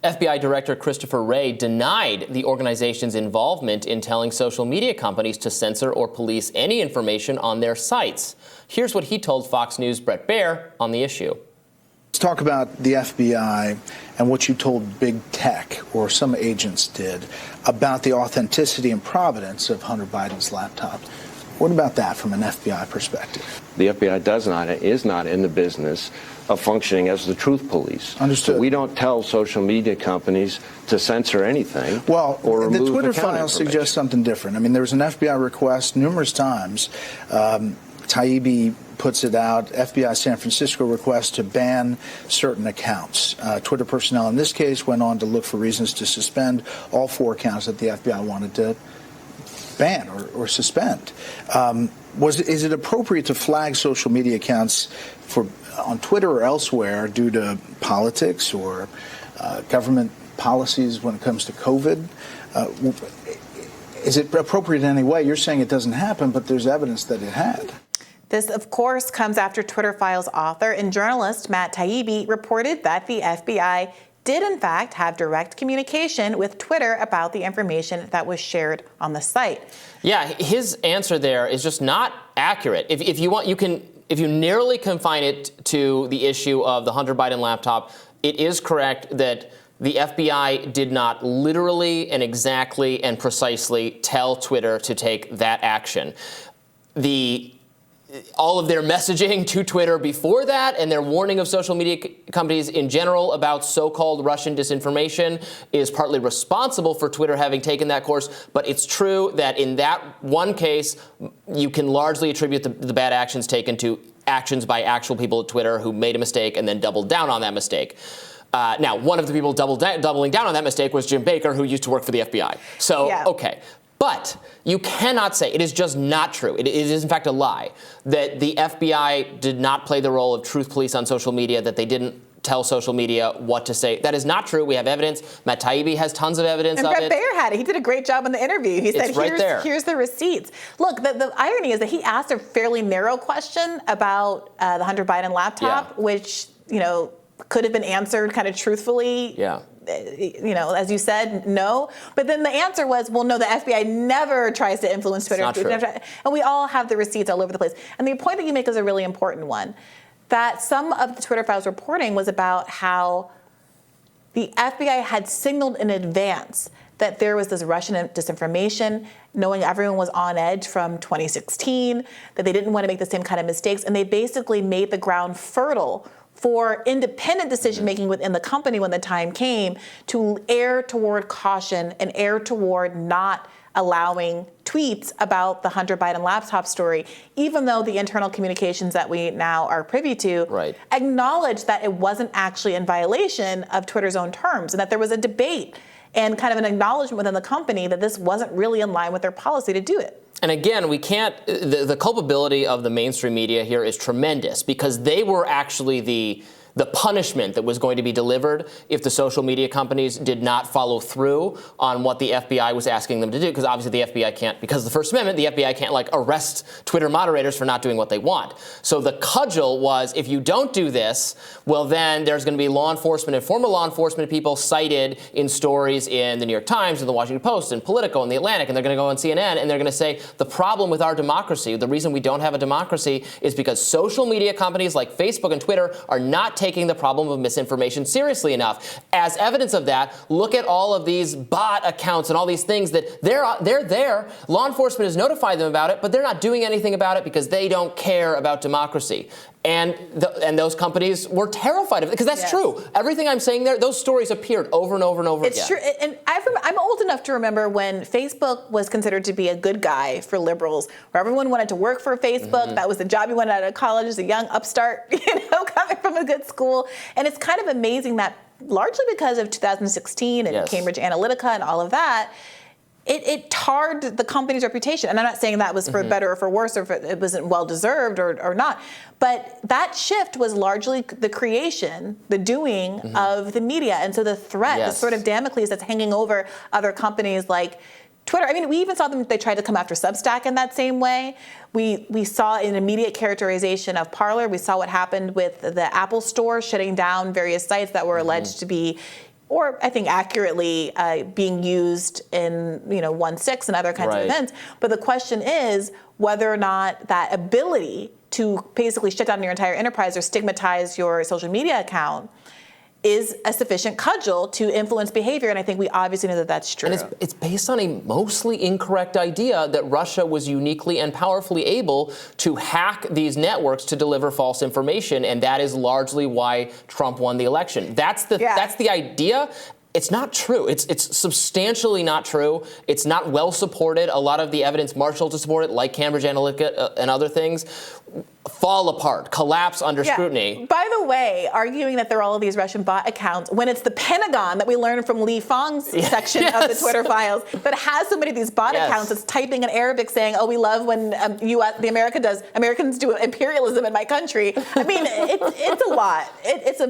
FBI Director Christopher Wray denied the organization's involvement in telling social media companies to censor or police any information on their sites. Here's what he told Fox News' Bret Baier on the issue. Let's talk about the FBI and what you told Big Tech, or some agents did, about the authenticity and provenance of Hunter Biden's laptop. What about that from an FBI perspective? The FBI is not in the business of functioning as the truth police. Understood. So we don't tell social media companies to censor anything. Well, or remove the Twitter account files information. suggest something different. I mean, there was an FBI request numerous times. Taibbi puts it out. FBI San Francisco requests to ban certain accounts. Twitter personnel in this case went on to look for reasons to suspend all 4 accounts that the FBI wanted to ban or suspend. Is it appropriate to flag social media accounts on Twitter or elsewhere due to politics or government policies when it comes to COVID? Is it appropriate in any way? You're saying it doesn't happen, but there's evidence that it had. This, of course, comes after Twitter Files author and journalist Matt Taibbi reported that the FBI did, in fact, have direct communication with Twitter about the information that was shared on the site. Yeah, his answer there is just not accurate. If you want, if you narrowly confine it to the issue of the Hunter Biden laptop, it is correct that the FBI did not literally and exactly and precisely tell Twitter to take that action. All of their messaging to Twitter before that and their warning of social media companies in general about so-called Russian disinformation is partly responsible for Twitter having taken that course. But it's true that in that one case, you can largely attribute the bad actions taken to actions by actual people at Twitter who made a mistake and then doubled down on that mistake. Now, one of the people doubling down on that mistake was Jim Baker, who used to work for the FBI. So, yeah. Okay. But you cannot say, it is just not true, it is in fact a lie, that the FBI did not play the role of truth police on social media, that they didn't tell social media what to say. That is not true. We have evidence. Matt Taibbi has tons of evidence of it. And Bret Baier had it. He did a great job in the interview. He said, here's the receipts. Look, the irony is that he asked a fairly narrow question about the Hunter Biden laptop, which, could have been answered kind of truthfully. Yeah. As you said, no. But then the answer was, well, no, the FBI never tries to influence Twitter. It's not true. And we all have the receipts all over the place. And the point that you make is a really important one, that some of the Twitter Files reporting was about how the FBI had signaled in advance that there was this Russian disinformation, knowing everyone was on edge from 2016, that they didn't want to make the same kind of mistakes. And they basically made the ground fertile for independent decision-making within the company when the time came to err toward caution and err toward not allowing tweets about the Hunter Biden laptop story, even though the internal communications that we now are privy to acknowledge that it wasn't actually in violation of Twitter's own terms and that there was a debate and kind of an acknowledgement within the company that this wasn't really in line with their policy to do it. And again, we can't, the culpability of the mainstream media here is tremendous because they were actually the punishment that was going to be delivered if the social media companies did not follow through on what the FBI was asking them to do. Because obviously the FBI can't, because of the First Amendment, the FBI can't arrest Twitter moderators for not doing what they want. So the cudgel was, if you don't do this, well then there's going to be law enforcement and former law enforcement people cited in stories in the New York Times and the Washington Post and Politico and the Atlantic, and they're going to go on CNN and they're going to say the problem with our democracy, the reason we don't have a democracy is because social media companies like Facebook and Twitter are not taking the problem of misinformation seriously enough. As evidence of that, look at all of these bot accounts and all these things that they're there. Law enforcement has notified them about it, but they're not doing anything about it because they don't care about democracy. And those companies were terrified of it because that's true. Everything I'm saying there, those stories appeared over and over and over again. It's true. And I'm old enough to remember when Facebook was considered to be a good guy for liberals, where everyone wanted to work for Facebook. Mm-hmm. That was the job you wanted out of college as a young upstart, coming from a good school. And it's kind of amazing that largely because of 2016 and Cambridge Analytica and all of that, it tarred the company's reputation. And I'm not saying that was for better or for worse or if it wasn't well-deserved or not. But that shift was largely the creation, the doing of the media. And so the threat, the sort of Damocles that's hanging over other companies like Twitter. I mean, we even saw them, they tried to come after Substack in that same way. We saw an immediate characterization of Parler. We saw what happened with the Apple Store shutting down various sites that were alleged to be or I think accurately being used in 1/6 and other kinds of events. But the question is whether or not that ability to basically shut down your entire enterprise or stigmatize your social media account is a sufficient cudgel to influence behavior, and I think we obviously know that that's true. And it's based on a mostly incorrect idea that Russia was uniquely and powerfully able to hack these networks to deliver false information, and that is largely why Trump won the election. That's the idea. It's not true. It's substantially not true. It's not well supported. A lot of the evidence marshaled to support it, like Cambridge Analytica and other things, fall apart, collapse under scrutiny. By the way, arguing that there are all of these Russian bot accounts, when it's the Pentagon that we learned from Li Fang's section of the Twitter files that has so many of these bot accounts that's typing in Arabic saying, "Oh, we love when Americans do imperialism in my country." I mean, it's a lot. It's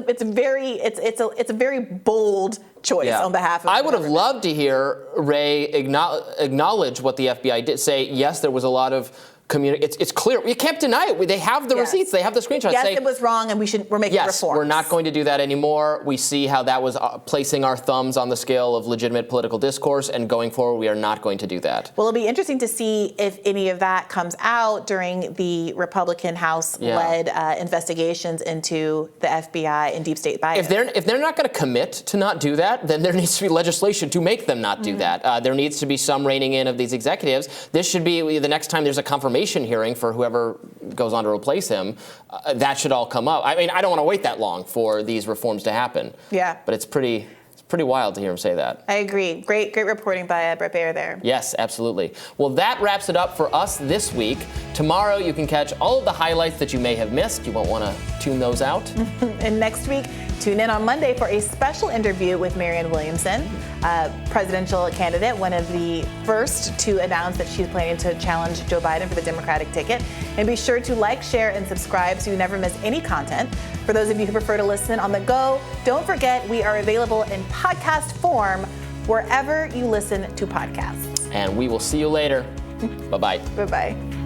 a very bold choice on behalf of. I would have loved to hear Ray acknowledge what the FBI did. Say yes, there was a lot of it's clear. You can't deny it. They have the receipts. They have the screenshots. Yes, it was wrong, and we're making reforms. Yes, we're not going to do that anymore. We see how that was placing our thumbs on the scale of legitimate political discourse, and going forward, we are not going to do that. Well, it'll be interesting to see if any of that comes out during the Republican House-led investigations into the FBI and deep state bias. If they're not going to commit to not do that, then there needs to be legislation to make them not do that. There needs to be some reining in of these executives. This should be the next time there's a confirmation hearing for whoever goes on to replace him. That should all come up. I mean, I don't want to wait that long for these reforms to happen. Yeah. But it's pretty wild to hear him say that. I agree. Great reporting by Brett Baer there. Yes, absolutely. Well, that wraps it up for us this week. Tomorrow, you can catch all of the highlights that you may have missed. You won't want to tune those out. And next week, tune in on Monday for a special interview with Marianne Williamson, presidential candidate, one of the first to announce that she's planning to challenge Joe Biden for the Democratic ticket. And be sure to like, share, and subscribe so you never miss any content. For those of you who prefer to listen on the go, don't forget we are available in podcast form wherever you listen to podcasts. And we will see you later. Bye-bye. Bye-bye.